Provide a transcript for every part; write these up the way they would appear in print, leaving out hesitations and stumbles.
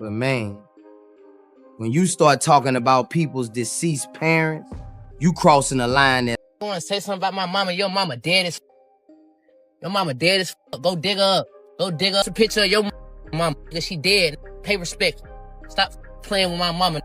But man, when you start talking about people's deceased parents, you crossing a line that I want to say something about my mama. Your mama dead as Your mama dead as Go dig her up. Go dig up a picture of your mama. Because she dead. Pay respect. Stop playing with my mama.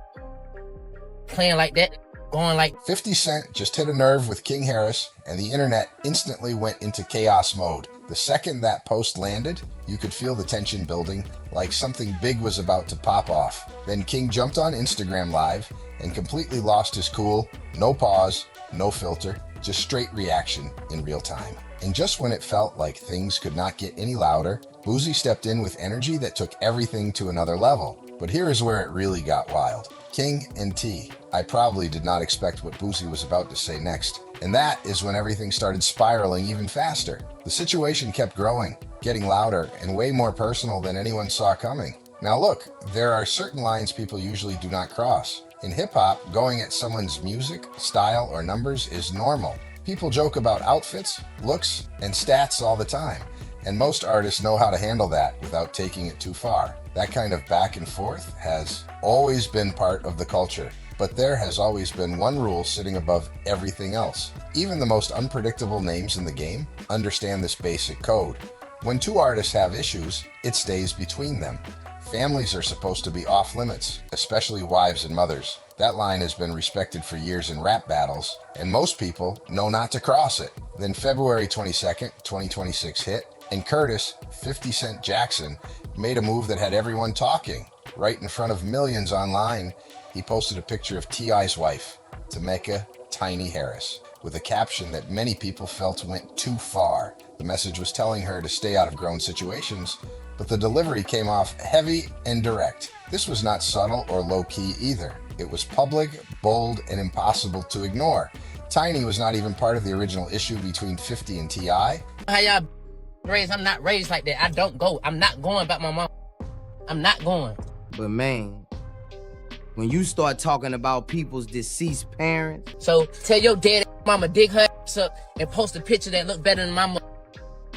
Playing like that. Going like 50 Cent just hit a nerve with King Harris, and the internet instantly went into chaos mode. The second that post landed, you could feel the tension building, like something big was about to pop off. Then King jumped on Instagram Live and completely lost his cool. No pause, no filter, just straight reaction in real time. And just when it felt like things could not get any louder, Boosie stepped in with energy that took everything to another level. But here is where it really got wild. King and T. I probably did not expect what Boosie was about to say next. And that is when everything started spiraling even faster. The situation kept growing, getting louder, and way more personal than anyone saw coming. Now look, there are certain lines people usually do not cross. In hip-hop, going at someone's music, style, or numbers is normal. People joke about outfits, looks, and stats all the time, and most artists know how to handle that without taking it too far. That kind of back and forth has always been part of the culture, but there has always been one rule sitting above everything else. Even the most unpredictable names in the game understand this basic code. When two artists have issues, it stays between them. Families are supposed to be off limits, especially wives and mothers. That line has been respected for years in rap battles, and most people know not to cross it. Then February 22nd, 2026 hit, and Curtis, 50 Cent Jackson, made a move that had everyone talking. Right in front of millions online, he posted a picture of T.I.'s wife, Tameka Tiny Harris, with a caption that many people felt went too far. The message was telling her to stay out of grown situations, but the delivery came off heavy and direct. This was not subtle or low-key either. It was public, bold, and impossible to ignore. Tiny was not even part of the original issue between 50 and T.I. how y'all raised. I'm not raised like that. I don't go. I'm not going back my mom. I'm not going. But man, when you start talking about people's deceased parents, So tell your dad mama dig her ass up and post a picture that look better than my mom.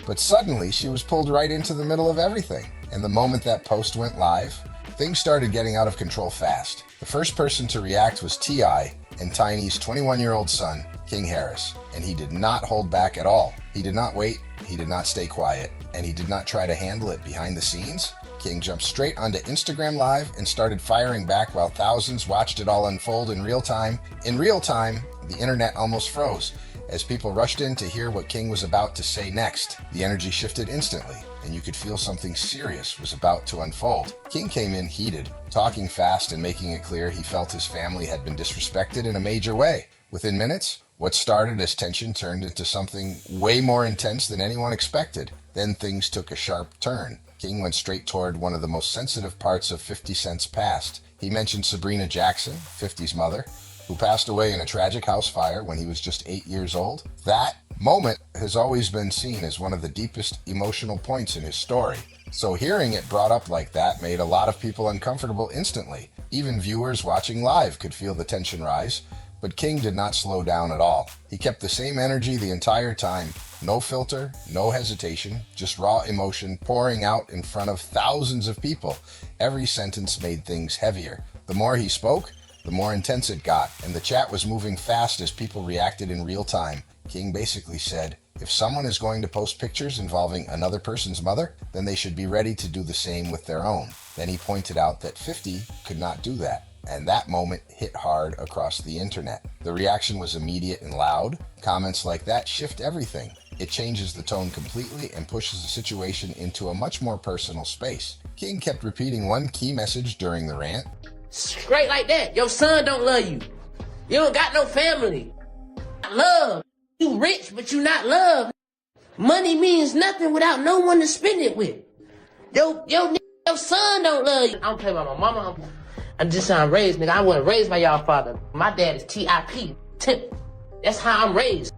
But suddenly, she was pulled right into the middle of everything. And the moment that post went live, things started getting out of control fast. The first person to react was T.I. and Tiny's 21-year-old son, King Harris. And he did not hold back at all. He did not wait, he did not stay quiet, and he did not try to handle it behind the scenes. King jumped straight onto Instagram Live and started firing back while thousands watched it all unfold in real time. In real time, the internet almost froze as people rushed in to hear what King was about to say next. The energy shifted instantly, and you could feel something serious was about to unfold. King came in heated, talking fast and making it clear he felt his family had been disrespected in a major way. Within minutes, what started as tension turned into something way more intense than anyone expected. Then things took a sharp turn. King went straight toward one of the most sensitive parts of 50 Cent's past. He mentioned Sabrina Jackson, 50's mother, who passed away in a tragic house fire when he was just 8 years old. That moment has always been seen as one of the deepest emotional points in his story. So hearing it brought up like that made a lot of people uncomfortable instantly. Even viewers watching live could feel the tension rise, but King did not slow down at all. He kept the same energy the entire time. No filter, no hesitation, just raw emotion pouring out in front of thousands of people. Every sentence made things heavier. The more he spoke, the more intense it got, and the chat was moving fast as people reacted in real time. King basically said, if someone is going to post pictures involving another person's mother, then they should be ready to do the same with their own. Then he pointed out that 50 could not do that, and that moment hit hard across the internet. The reaction was immediate and loud. Comments like that shift everything. It changes the tone completely and pushes the situation into a much more personal space. King kept repeating one key message during the rant. Straight like that. Your son don't love you. You don't got no family. Love. You rich, but you not loved. Money means nothing without no one to spend it with. Your son don't love you. I don't play about my mama. I'm just how I'm raised, nigga. I wasn't raised by y'all father. My dad is TIP. Tip. That's how I'm raised.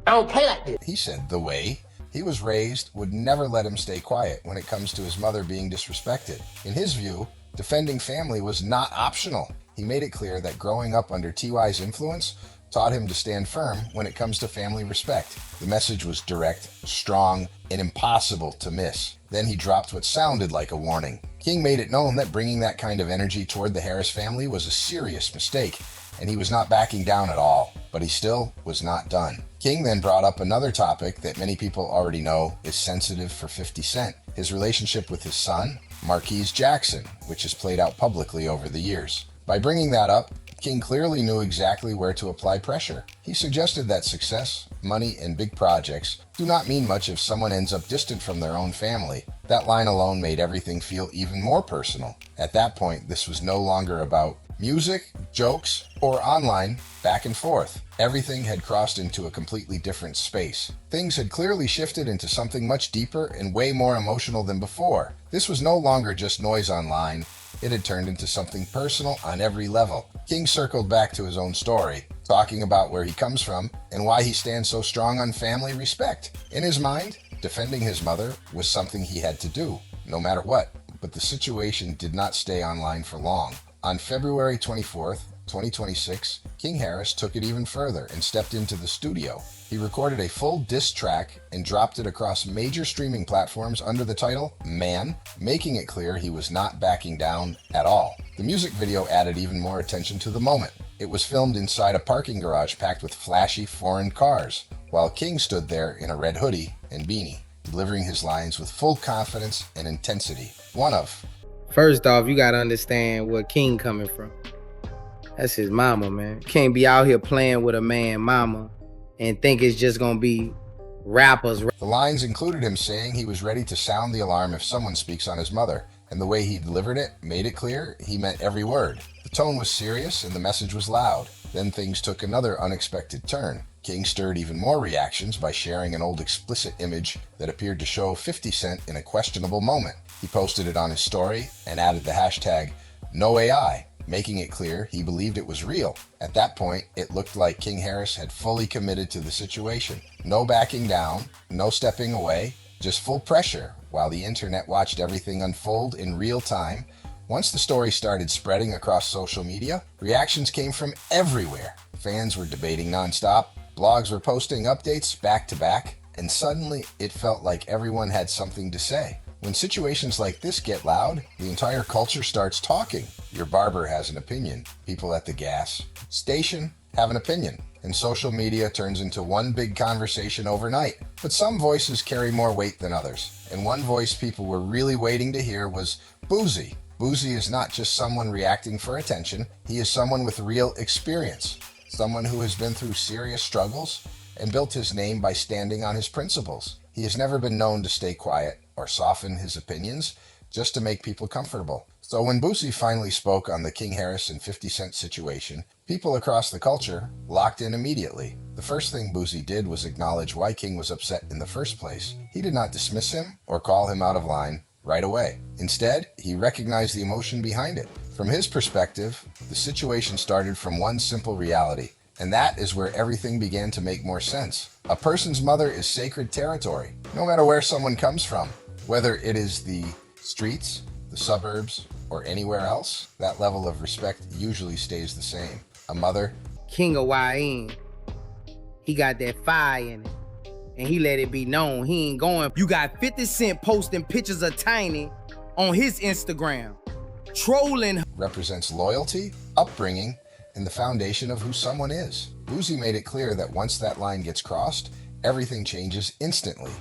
I don't play like this. He said the way he was raised would never let him stay quiet when it comes to his mother being disrespected. In his view, defending family was not optional. He made it clear that growing up under T.Y.'s influence taught him to stand firm when it comes to family respect. The message was direct, strong, and impossible to miss. Then he dropped what sounded like a warning. King made it known that bringing that kind of energy toward the Harris family was a serious mistake, and he was not backing down at all. But he still was not done. King then brought up another topic that many people already know is sensitive for 50 Cent, his relationship with his son, Marquise Jackson, which has played out publicly over the years. By bringing that up, King clearly knew exactly where to apply pressure. He suggested that success, money, and big projects do not mean much if someone ends up distant from their own family. That line alone made everything feel even more personal. At that point, this was no longer about music, jokes, or online back and forth. Everything had crossed into a completely different space. Things had clearly shifted into something much deeper and way more emotional than before. This was no longer just noise online. It had turned into something personal on every level. King circled back to his own story, talking about where he comes from and why he stands so strong on family respect. In his mind, defending his mother was something he had to do, no matter what. But the situation did not stay online for long. On February 24th, 2026, King Harris took it even further and stepped into the studio. He recorded a full diss track and dropped it across major streaming platforms under the title Man, making it clear he was not backing down at all. The music video added even more attention to the moment. It was filmed inside a parking garage packed with flashy foreign cars, while King stood there in a red hoodie and beanie, delivering his lines with full confidence and intensity. First off, you gotta understand where King coming from. That's his mama, man. Can't be out here playing with a man mama and think it's just gonna be rappers. The lines included him saying he was ready to sound the alarm if someone speaks on his mother, and the way he delivered it made it clear he meant every word. The tone was serious and the message was loud. Then things took another unexpected turn. King stirred even more reactions by sharing an old explicit image that appeared to show 50 Cent in a questionable moment. He posted it on his story and added the hashtag #NoAI, making it clear he believed it was real. At that point, it looked like King Harris had fully committed to the situation. No backing down, no stepping away, just full pressure, while the internet watched everything unfold in real time. Once the story started spreading across social media, reactions came from everywhere. Fans were debating nonstop, blogs were posting updates back to back, and suddenly it felt like everyone had something to say. When situations like this get loud, the entire culture starts talking. Your barber has an opinion. People at the gas station have an opinion. And social media turns into one big conversation overnight. But some voices carry more weight than others. And one voice people were really waiting to hear was Boosie. Boosie is not just someone reacting for attention. He is someone with real experience. Someone who has been through serious struggles and built his name by standing on his principles. He has never been known to stay quiet or soften his opinions just to make people comfortable. So when Boosie finally spoke on the King Harris and 50 Cent situation, people across the culture locked in immediately. The first thing Boosie did was acknowledge why King was upset in the first place. He did not dismiss him or call him out of line right away. Instead, he recognized the emotion behind it. From his perspective, the situation started from one simple reality, and that is where everything began to make more sense. A person's mother is sacred territory, no matter where someone comes from. Whether it is the streets, the suburbs, or anywhere else, that level of respect usually stays the same. A mother, King of YN, he got that fire in it, and he let it be known he ain't going. You got 50 Cent posting pictures of Tiny on his Instagram, trolling. Represents loyalty, upbringing, and the foundation of who someone is. Boosie made it clear that once that line gets crossed, everything changes instantly.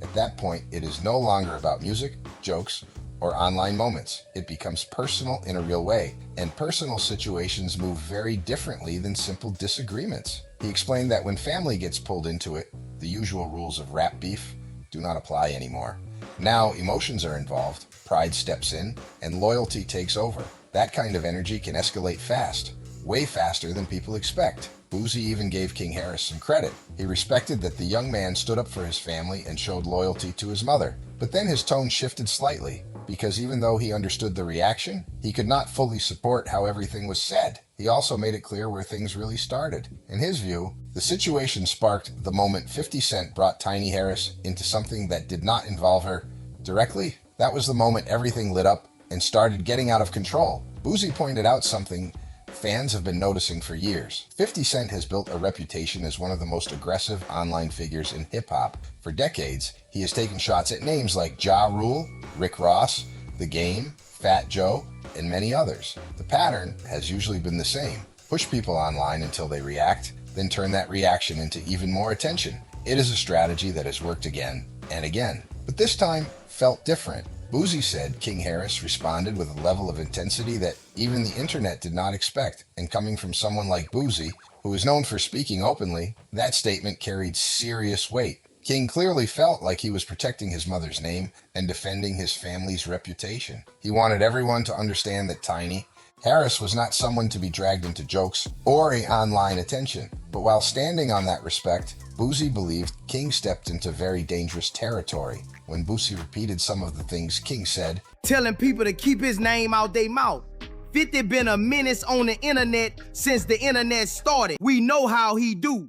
At that point, it is no longer about music, jokes, or online moments. It becomes personal in a real way, and personal situations move very differently than simple disagreements. He explained that when family gets pulled into it, the usual rules of rap beef do not apply anymore. Now emotions are involved, pride steps in, and loyalty takes over. That kind of energy can escalate fast, way faster than people expect. Boosie even gave King Harris some credit. He respected that the young man stood up for his family and showed loyalty to his mother. But then his tone shifted slightly, because even though he understood the reaction, he could not fully support how everything was said. He also made it clear where things really started. In his view, the situation sparked the moment 50 Cent brought Tiny Harris into something that did not involve her directly. That was the moment everything lit up and started getting out of control. Boosie pointed out something fans have been noticing for years. 50 Cent has built a reputation as one of the most aggressive online figures in hip-hop. For decades, he has taken shots at names like Ja Rule, Rick Ross, The Game, Fat Joe, and many others. The pattern has usually been the same. Push people online until they react, then turn that reaction into even more attention. It is a strategy that has worked again and again, but this time felt different. Boosie said King Harris responded with a level of intensity that even the internet did not expect, and coming from someone like Boosie, who is known for speaking openly, that statement carried serious weight. King clearly felt like he was protecting his mother's name and defending his family's reputation. He wanted everyone to understand that Tiny Harris was not someone to be dragged into jokes or a online attention. But while standing on that respect, Boosie believed King stepped into very dangerous territory when Boosie repeated some of the things King said, telling people to keep his name out their mouth. 50 been a menace on the internet since the internet started. We know how he do.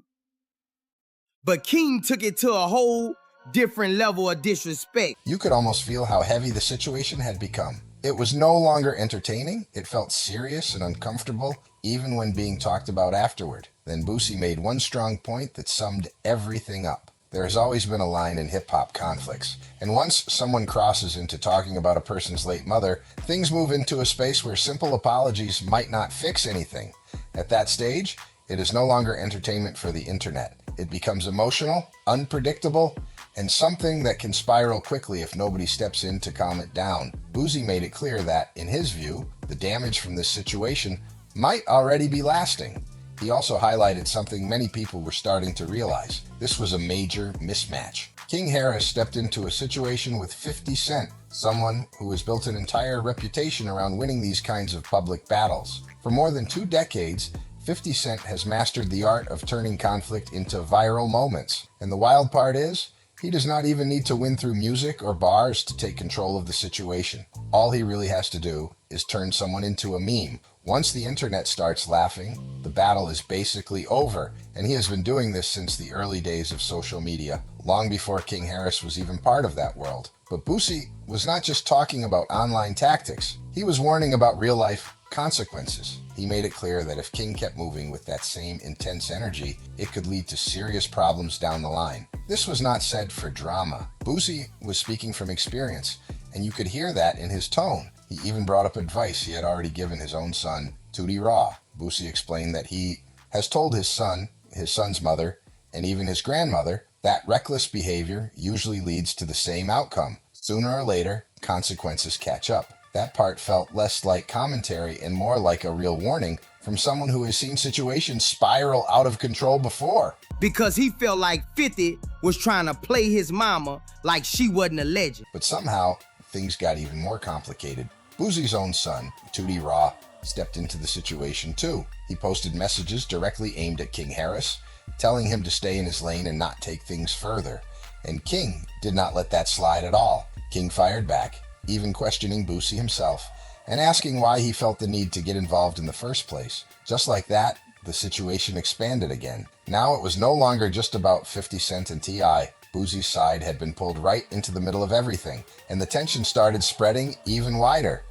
But King took it to a whole different level of disrespect. You could almost feel how heavy the situation had become. It was no longer entertaining. It felt serious and uncomfortable, even when being talked about afterward. Then Boosie made one strong point that summed everything up. There has always been a line in hip-hop conflicts, and once someone crosses into talking about a person's late mother, things move into a space where simple apologies might not fix anything. At that stage, it is no longer entertainment for the internet. It becomes emotional, unpredictable, and something that can spiral quickly if nobody steps in to calm it down. Boosie made it clear that, in his view, the damage from this situation might already be lasting. He also highlighted something many people were starting to realize. This was a major mismatch. King Harris stepped into a situation with 50 Cent, someone who has built an entire reputation around winning these kinds of public battles. For more than 2 decades, 50 Cent has mastered the art of turning conflict into viral moments. And the wild part is, he does not even need to win through music or bars to take control of the situation. All he really has to do is turn someone into a meme. Once the internet starts laughing, the battle is basically over, and he has been doing this since the early days of social media, long before King Harris was even part of that world. But Boosie was not just talking about online tactics, he was warning about real-life consequences. He made it clear that if King kept moving with that same intense energy, it could lead to serious problems down the line. This was not said for drama. Boosie was speaking from experience, and you could hear that in his tone. He even brought up advice he had already given his own son, Tootie Raw. Boosie explained that he has told his son's mother, and even his grandmother, that reckless behavior usually leads to the same outcome. Sooner or later, consequences catch up. That part felt less like commentary and more like a real warning from someone who has seen situations spiral out of control before. Because he felt like 50 was trying to play his mama like she wasn't a legend. But somehow, things got even more complicated. Boosie's own son, Tootie Raw, stepped into the situation too. He posted messages directly aimed at King Harris, telling him to stay in his lane and not take things further. And King did not let that slide at all. King fired back, even questioning Boosie himself, and asking why he felt the need to get involved in the first place. Just like that, the situation expanded again. Now it was no longer just about 50 Cent and T.I. Boosie's side had been pulled right into the middle of everything, and the tension started spreading even wider.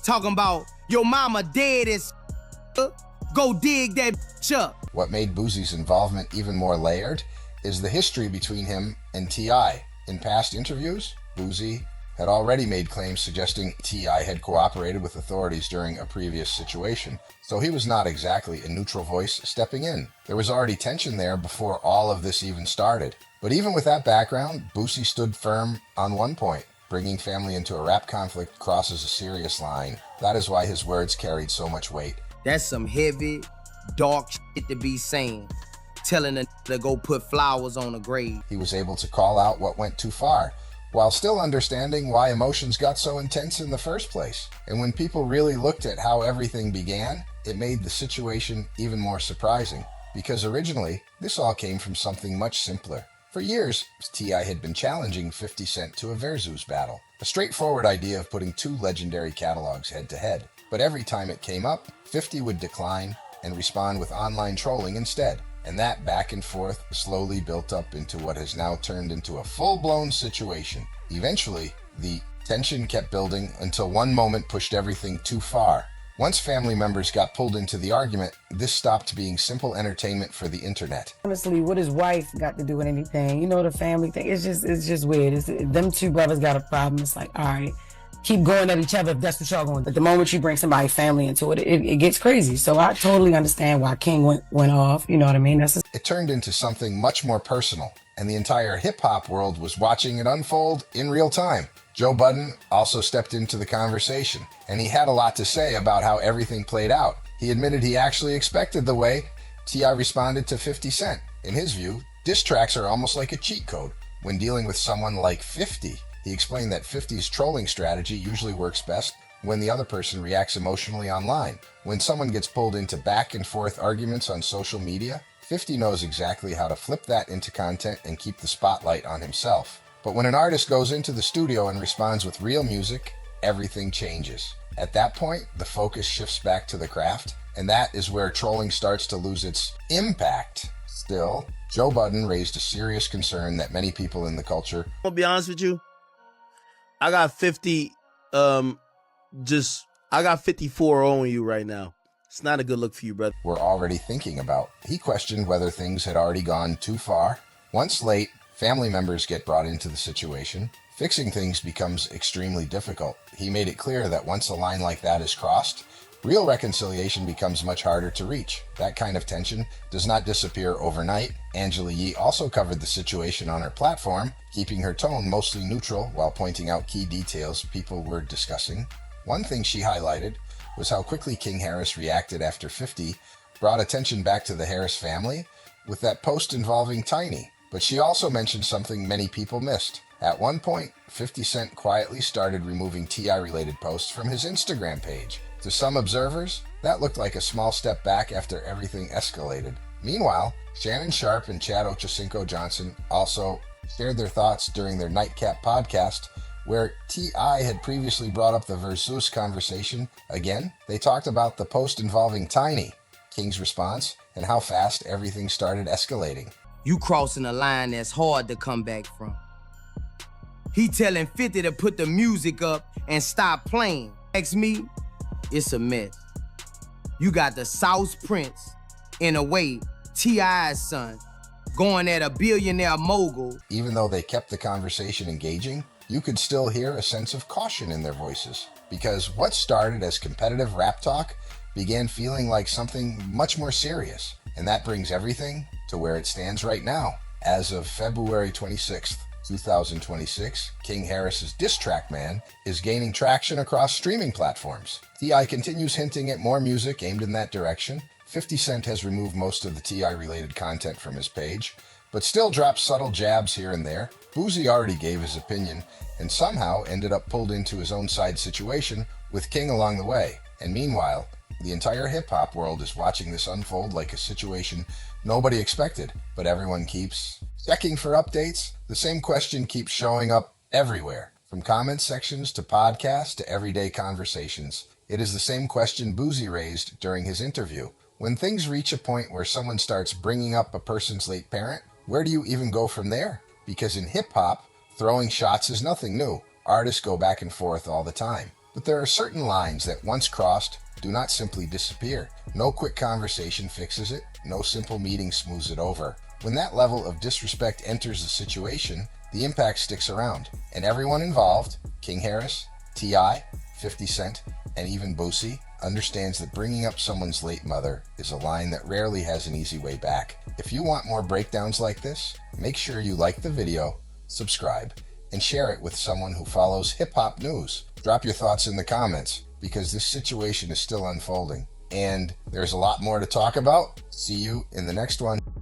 Talking about, your mama dead as go dig that up. What made Boosie's involvement even more layered is the history between him and T.I. In past interviews, Boosie had already made claims suggesting T.I. had cooperated with authorities during a previous situation, so he was not exactly a neutral voice stepping in. There was already tension there before all of this even started. But even with that background, Boosie stood firm on one point. Bringing family into a rap conflict crosses a serious line. That is why his words carried so much weight. That's some heavy, dark shit to be saying. Telling a to go put flowers on a grave. He was able to call out what went too far, while still understanding why emotions got so intense in the first place. And when people really looked at how everything began, it made the situation even more surprising. Because originally, this all came from something much simpler. For years, T.I. had been challenging 50 Cent to a versus battle, a straightforward idea of putting 2 legendary catalogs head-to-head. But every time it came up, 50 would decline and respond with online trolling instead. And that back and forth slowly built up into what has now turned into a full-blown situation. Eventually, the tension kept building until one moment pushed everything too far. Once family members got pulled into the argument, this stopped being simple entertainment for the internet. Honestly, what his wife got to do with anything, you know, the family thing, it's just weird. Them 2 brothers got a problem. It's like, all right, keep going at each other if that's what y'all going. But the moment you bring somebody's family into it, it gets crazy. So I totally understand why King went off. You know what I mean? It turned into something much more personal, and the entire hip-hop world was watching it unfold in real time. Joe Budden also stepped into the conversation, and he had a lot to say about how everything played out. He admitted he actually expected the way T.I. responded to 50 Cent. In his view, diss tracks are almost like a cheat code when dealing with someone like 50. He explained that 50's trolling strategy usually works best when the other person reacts emotionally online. When someone gets pulled into back and forth arguments on social media, 50 knows exactly how to flip that into content and keep the spotlight on himself. But when an artist goes into the studio and responds with real music, everything changes. At that point, the focus shifts back to the craft, and that is where trolling starts to lose its impact. Still, Joe Budden raised a serious concern that many people in the culture, I'll be honest with you, I got 50, I got 54 on you right now. It's not a good look for you, brother. were already thinking about. He questioned whether things had already gone too far. Once late, family members get brought into the situation. Fixing things becomes extremely difficult. He made it clear that once a line like that is crossed, real reconciliation becomes much harder to reach. That kind of tension does not disappear overnight. Angela Yee also covered the situation on her platform, keeping her tone mostly neutral while pointing out key details people were discussing. One thing she highlighted was how quickly King Harris reacted after 50 brought attention back to the Harris family with that post involving Tiny. But she also mentioned something many people missed. At one point, 50 Cent quietly started removing T.I.-related posts from his Instagram page. To some observers, that looked like a small step back after everything escalated. Meanwhile, Shannon Sharp and Chad Ochocinco Johnson also shared their thoughts during their Nightcap podcast, where T.I. had previously brought up the Versus conversation. Again, they talked about the post involving Tiny, King's response, and how fast everything started escalating. You crossing a line that's hard to come back from. He telling 50 to put the music up and stop playing. Ask me, it's a mess. You got the South Prince, in a way, T.I.'s son, going at a billionaire mogul. Even though they kept the conversation engaging, you could still hear a sense of caution in their voices, because what started as competitive rap talk began feeling like something much more serious. And that brings everything to where it stands right now. As of February 26th, 2026, King Harris's diss track Man is gaining traction across streaming platforms. T.I. continues hinting at more music aimed in that direction. 50 Cent has removed most of the T.I.-related content from his page, but still drops subtle jabs here and there. Boosie already gave his opinion and somehow ended up pulled into his own side situation with King along the way. And meanwhile, the entire hip-hop world is watching this unfold like a situation nobody expected, but everyone keeps checking for updates. The same question keeps showing up everywhere, from comment sections to podcasts to everyday conversations. It is the same question Boosie raised during his interview. When things reach a point where someone starts bringing up a person's late parent, where do you even go from there? Because in hip-hop, throwing shots is nothing new. Artists go back and forth all the time. But there are certain lines that once crossed do not simply disappear. No quick conversation fixes it. No simple meeting smooths it over. When that level of disrespect enters the situation, the impact sticks around. And everyone involved, King Harris, T.I., 50 Cent, and even Boosie, understands that bringing up someone's late mother is a line that rarely has an easy way back. If you want more breakdowns like this, make sure you like the video, subscribe, and share it with someone who follows hip-hop news. Drop your thoughts in the comments, because this situation is still unfolding. And there's a lot more to talk about. See you in the next one.